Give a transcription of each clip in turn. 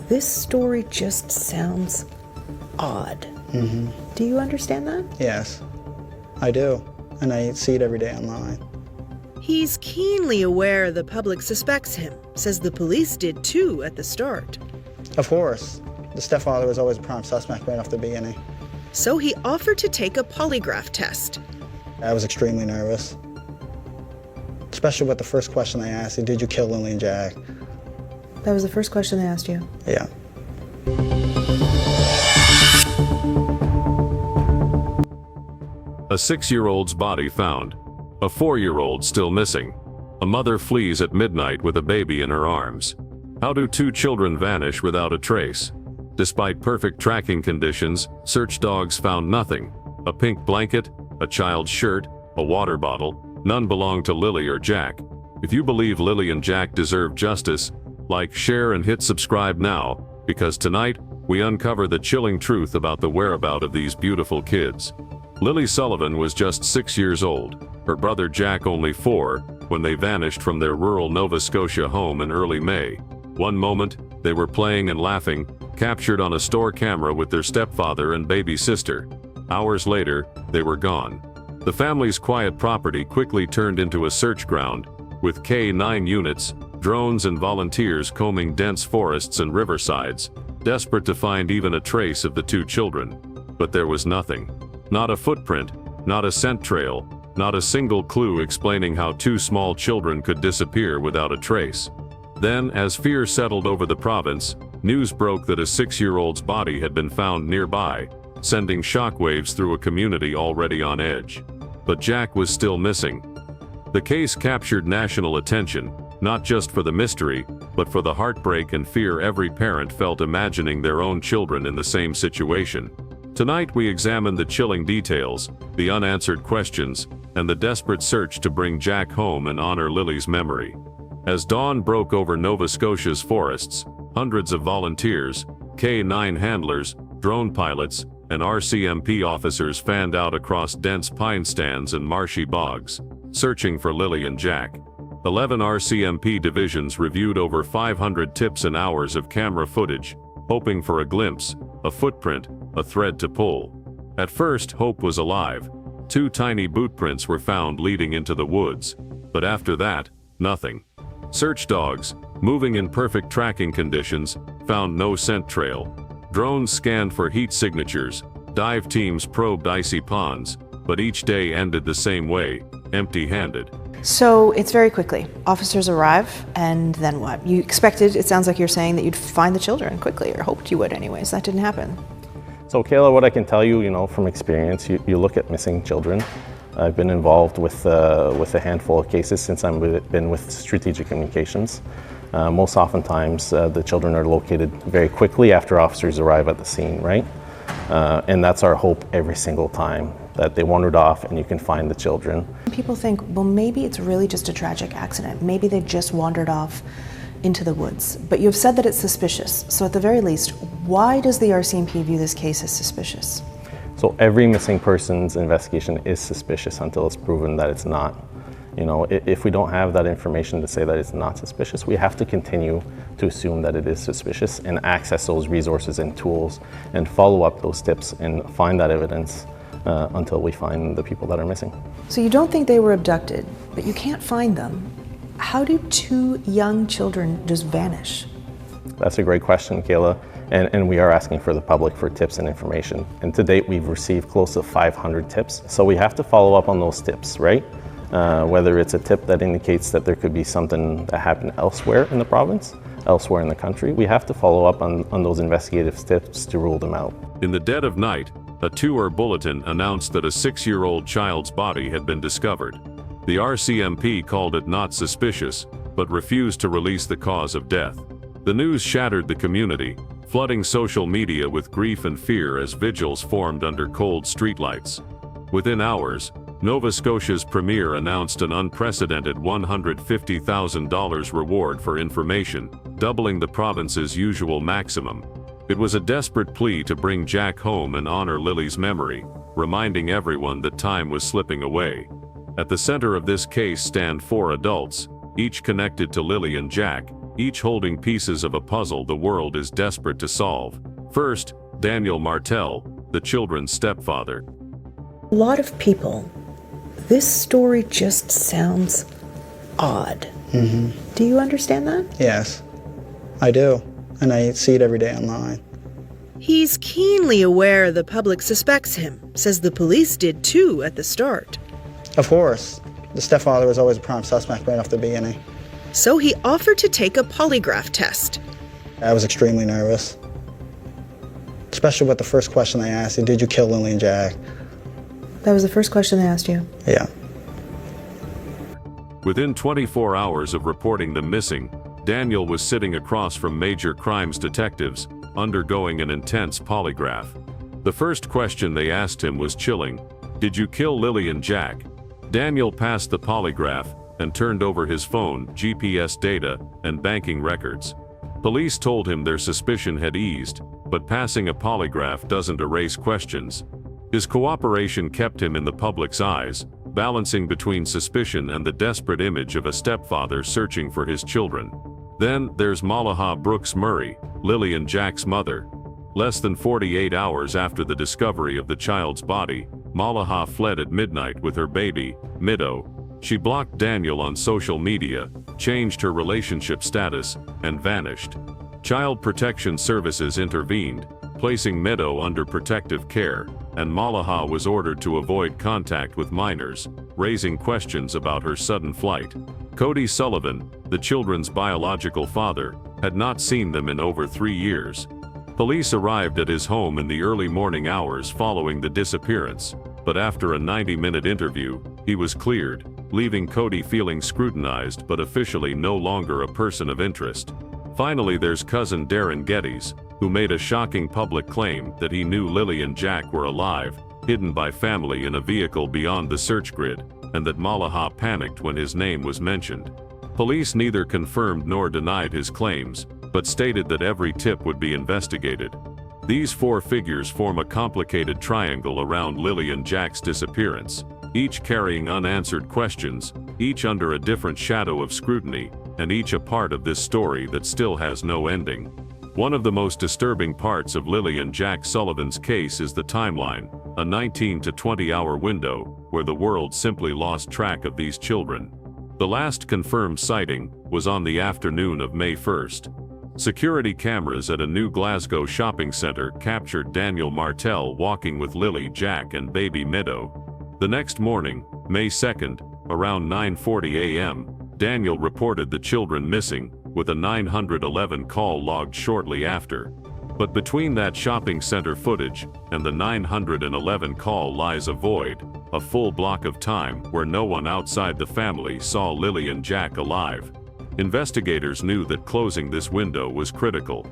This story just sounds odd. Do you understand that? Yes, I do. And I see it every day online. He's keenly aware the public suspects him, says the police did too at the start. Of course. The stepfather was always a prime suspect right off the beginning. So he offered to take a polygraph test. I was extremely nervous. Especially with the first question they asked you, did you kill Lily and Jack? That was the first question they asked you? Yeah. A 6-year-old's body found. A 4-year-old still missing. A mother flees at midnight with a baby in her arms. How do 2 children vanish without a trace? Despite perfect tracking conditions, search dogs found nothing. A pink blanket, a child's shirt, a water bottle. None belonged to Lily or Jack. If you believe Lily and Jack deserve justice, like, share, and hit subscribe now, because tonight we uncover the chilling truth about the whereabouts of these beautiful kids. Lily Sullivan was just 6 years old, her brother Jack only 4, when they vanished from their rural Nova Scotia home in early May. One moment, they were playing and laughing, captured on a store camera with their stepfather and baby sister. Hours later, they were gone. The family's quiet property quickly turned into a search ground, with K-9 units, drones and volunteers combing dense forests and riversides, desperate to find even a trace of the 2 children. But there was nothing. Not a footprint, not a scent trail, not a single clue explaining how 2 small children could disappear without a trace. Then, as fear settled over the province, news broke that a 6-year-old's body had been found nearby, sending shockwaves through a community already on edge. But Jack was still missing. The case captured national attention, not just for the mystery, but for the heartbreak and fear every parent felt imagining their own children in the same situation. Tonight we examine the chilling details, the unanswered questions, and the desperate search to bring Jack home and honor Lily's memory. As dawn broke over Nova Scotia's forests, hundreds of volunteers, K-9 handlers, drone pilots, and RCMP officers fanned out across dense pine stands and marshy bogs, searching for Lily and Jack. 11 RCMP divisions reviewed over 500 tips and hours of camera footage, hoping for a glimpse, a footprint, a thread to pull. At first, hope was alive. 2 tiny bootprints were found leading into the woods, but after that, nothing. Search dogs, moving in perfect tracking conditions, found no scent trail. Drones scanned for heat signatures, dive teams probed icy ponds, but each day ended the same way, empty-handed. So it's very quickly. Officers arrive, and then what? You expected, it sounds like you're saying, that you'd find the children quickly, or hoped you would anyways. That didn't happen. So Kayla, what I can tell you, from experience, you look at missing children. I've been involved with a handful of cases since I've been with Strategic Communications. Most oftentimes, the children are located very quickly after officers arrive at the scene, right? And that's our hope every single time, that they wandered off and you can find the children. People think, well, maybe it's really just a tragic accident. Maybe they just wandered off into the woods. But you've said that it's suspicious. So at the very least, why does the RCMP view this case as suspicious? So every missing persons investigation is suspicious until it's proven that it's not. If we don't have that information to say that it's not suspicious, we have to continue to assume that it is suspicious and access those resources and tools and follow up those tips and find that evidence until we find the people that are missing. So you don't think they were abducted, but you can't find them. How do 2 young children just vanish? That's a great question, Kayla. And we are asking for the public for tips and information. And to date, we've received close to 500 tips. So we have to follow up on those tips, right? Whether it's a tip that indicates that there could be something that happened elsewhere in the province, elsewhere in the country, we have to follow up on those investigative tips to rule them out. In the dead of night, a tour bulletin announced that a 6-year-old child's body had been discovered. The RCMP called it not suspicious, but refused to release the cause of death. The news shattered the community, flooding social media with grief and fear as vigils formed under cold streetlights. Within hours, Nova Scotia's premier announced an unprecedented $150,000 reward for information, doubling the province's usual maximum. It was a desperate plea to bring Jack home and honor Lily's memory, reminding everyone that time was slipping away. At the center of this case stand 4 adults, each connected to Lily and Jack, each holding pieces of a puzzle the world is desperate to solve. First, Daniel Martell, the children's stepfather. A lot of people, this story just sounds odd. Do you understand that? Yes, I do. And I see it every day online. He's keenly aware the public suspects him, says the police did too at the start. Of course, the stepfather was always a prime suspect right off the beginning. So he offered to take a polygraph test. I was extremely nervous, especially with the first question they asked you, did you kill Lily and Jack? That was the first question they asked you. Yeah. Within 24 hours of reporting them missing, Daniel was sitting across from major crimes detectives, undergoing an intense polygraph. The first question they asked him was chilling. Did you kill Lily and Jack? Daniel passed the polygraph and turned over his phone, GPS data, and banking records. Police told him their suspicion had eased, but passing a polygraph doesn't erase questions. His cooperation kept him in the public's eyes, balancing between suspicion and the desperate image of a stepfather searching for his children. Then there's Malaha Brooks Murray, Lily and Jack's mother. Less than 48 hours after the discovery of the child's body, Malaha fled at midnight with her baby, Middo. She blocked Daniel on social media, changed her relationship status, and vanished. Child Protection Services intervened, placing Middo under protective care, and Malaha was ordered to avoid contact with minors, raising questions about her sudden flight. Cody Sullivan, the children's biological father, had not seen them in over 3 years. Police arrived at his home in the early morning hours following the disappearance, but after a 90-minute interview, he was cleared, leaving Cody feeling scrutinized but officially no longer a person of interest. Finally, there's cousin Darren Geddes, who made a shocking public claim that he knew Lily and Jack were alive, hidden by family in a vehicle beyond the search grid, and that Malaha panicked when his name was mentioned. Police neither confirmed nor denied his claims, but stated that every tip would be investigated. These four figures form a complicated triangle around Lily and Jack's disappearance, each carrying unanswered questions, each under a different shadow of scrutiny, and each a part of this story that still has no ending. One of the most disturbing parts of Lily and Jack Sullivan's case is the timeline, a 19 to 20-hour window where the world simply lost track of these children. The last confirmed sighting was on the afternoon of May 1st. Security cameras at a New Glasgow shopping center captured Daniel Martell walking with Lily, Jack, and baby Middo. The next morning, May 2nd, around 9:40 a.m., Daniel reported the children missing, with a 911 call logged shortly after. But between that shopping center footage and the 911 call lies a void, a full block of time where no one outside the family saw Lily and Jack alive. Investigators knew that closing this window was critical.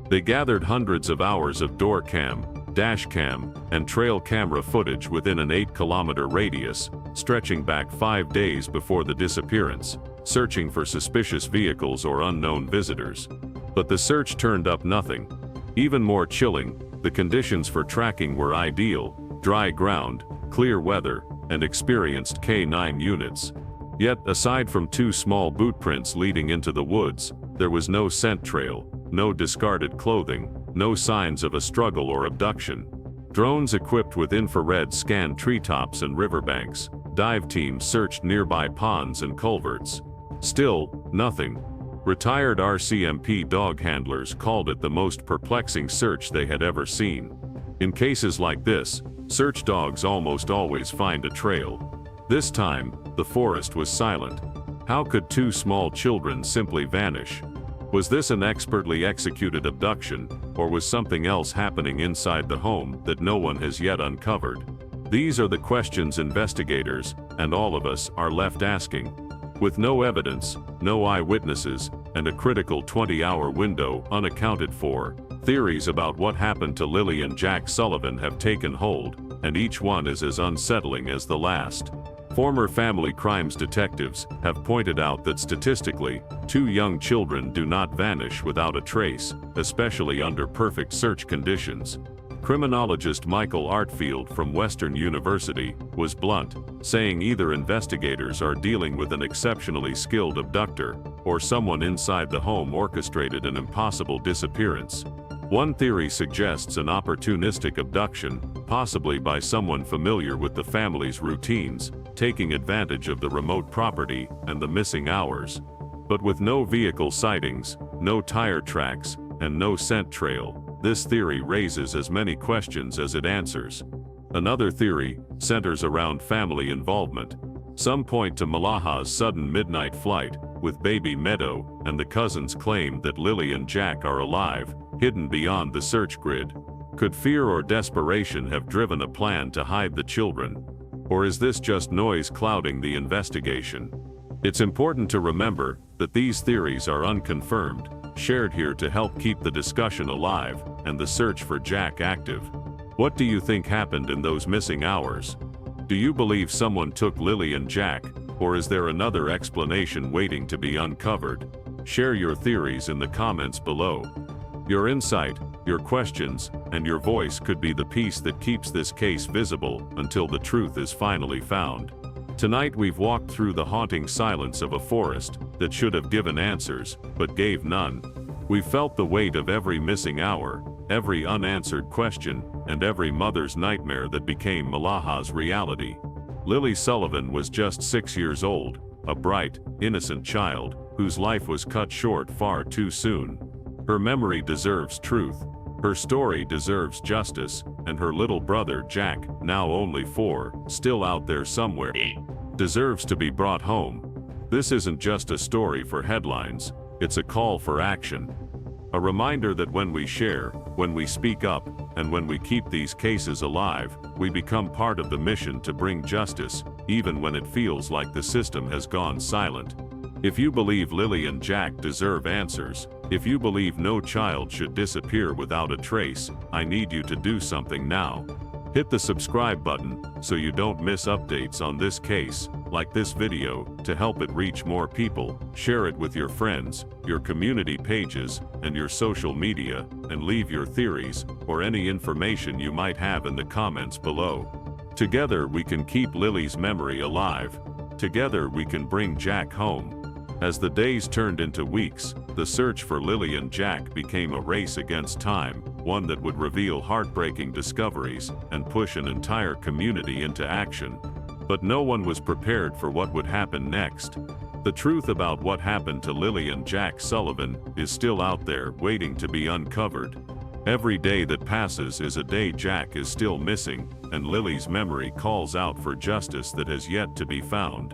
They gathered hundreds of hours of door cam, dash cam, and trail camera footage within an 8-kilometer radius, stretching back 5 days before the disappearance, searching for suspicious vehicles or unknown visitors. But the search turned up nothing. Even more chilling, the conditions for tracking were ideal: dry ground, clear weather, and experienced K-9 units. Yet, aside from 2 small boot prints leading into the woods, there was no scent trail, no discarded clothing, no signs of a struggle or abduction. Drones equipped with infrared scanned treetops and riverbanks. Dive teams searched nearby ponds and culverts. Still, nothing. Retired RCMP dog handlers called it the most perplexing search they had ever seen. In cases like this, search dogs almost always find a trail. This time, the forest was silent. How could 2 small children simply vanish? Was this an expertly executed abduction, or was something else happening inside the home that no one has yet uncovered? These are the questions investigators, and all of us, are left asking. With no evidence, no eyewitnesses, and a critical 20-hour window unaccounted for, theories about what happened to Lily and Jack Sullivan have taken hold, and each one is as unsettling as the last. Former family crimes detectives have pointed out that statistically, 2 young children do not vanish without a trace, especially under perfect search conditions. Criminologist Michael Artfield from Western University was blunt, saying either investigators are dealing with an exceptionally skilled abductor, or someone inside the home orchestrated an impossible disappearance. One theory suggests an opportunistic abduction, possibly by someone familiar with the family's routines, taking advantage of the remote property and the missing hours. But with no vehicle sightings, no tire tracks, and no scent trail, this theory raises as many questions as it answers. Another theory centers around family involvement. Some point to Malaha's sudden midnight flight, with baby Meadow and the cousins claim that Lily and Jack are alive, hidden beyond the search grid. Could fear or desperation have driven a plan to hide the children? Or is this just noise clouding the investigation? It's important to remember that these theories are unconfirmed, shared here to help keep the discussion alive and the search for Jack active. What do you think happened in those missing hours? Do you believe someone took Lily and Jack, or is there another explanation waiting to be uncovered? Share your theories in the comments below. Your insight, your questions, and your voice could be the piece that keeps this case visible until the truth is finally found. Tonight we've walked through the haunting silence of a forest that should have given answers, but gave none. We've felt the weight of every missing hour, every unanswered question, and every mother's nightmare that became Malaha's reality. Lily Sullivan was just 6 years old, a bright, innocent child, whose life was cut short far too soon. Her memory deserves truth. Her story deserves justice, and her little brother Jack, now only 4, still out there somewhere, deserves to be brought home. This isn't just a story for headlines, it's a call for action. A reminder that when we share, when we speak up, and when we keep these cases alive, we become part of the mission to bring justice, even when it feels like the system has gone silent. If you believe Lily and Jack deserve answers, if you believe no child should disappear without a trace, I need you to do something now. Hit the subscribe button so you don't miss updates on this case, like this video, to help it reach more people. Share it with your friends, your community pages, and your social media, and leave your theories or any information you might have in the comments below. Together we can keep Lily's memory alive. Together we can bring Jack home. As the days turned into weeks, the search for Lily and Jack became a race against time, one that would reveal heartbreaking discoveries and push an entire community into action. But no one was prepared for what would happen next. The truth about what happened to Lily and Jack Sullivan is still out there, waiting to be uncovered. Every day that passes is a day Jack is still missing, and Lily's memory calls out for justice that has yet to be found.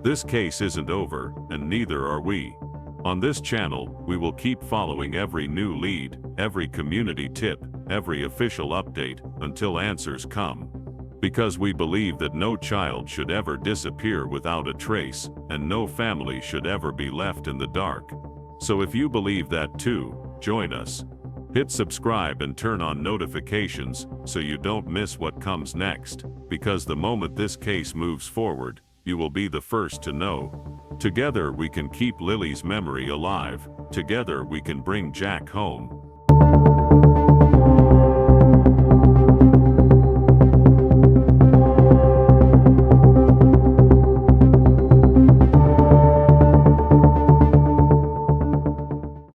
This case isn't over, and neither are we. On this channel, we will keep following every new lead, every community tip, every official update, until answers come. Because we believe that no child should ever disappear without a trace, and no family should ever be left in the dark. So if you believe that too, join us. Hit subscribe and turn on notifications so you don't miss what comes next, because the moment this case moves forward, you will be the first to know. Together we can keep Lily's memory alive. Together we can bring Jack home.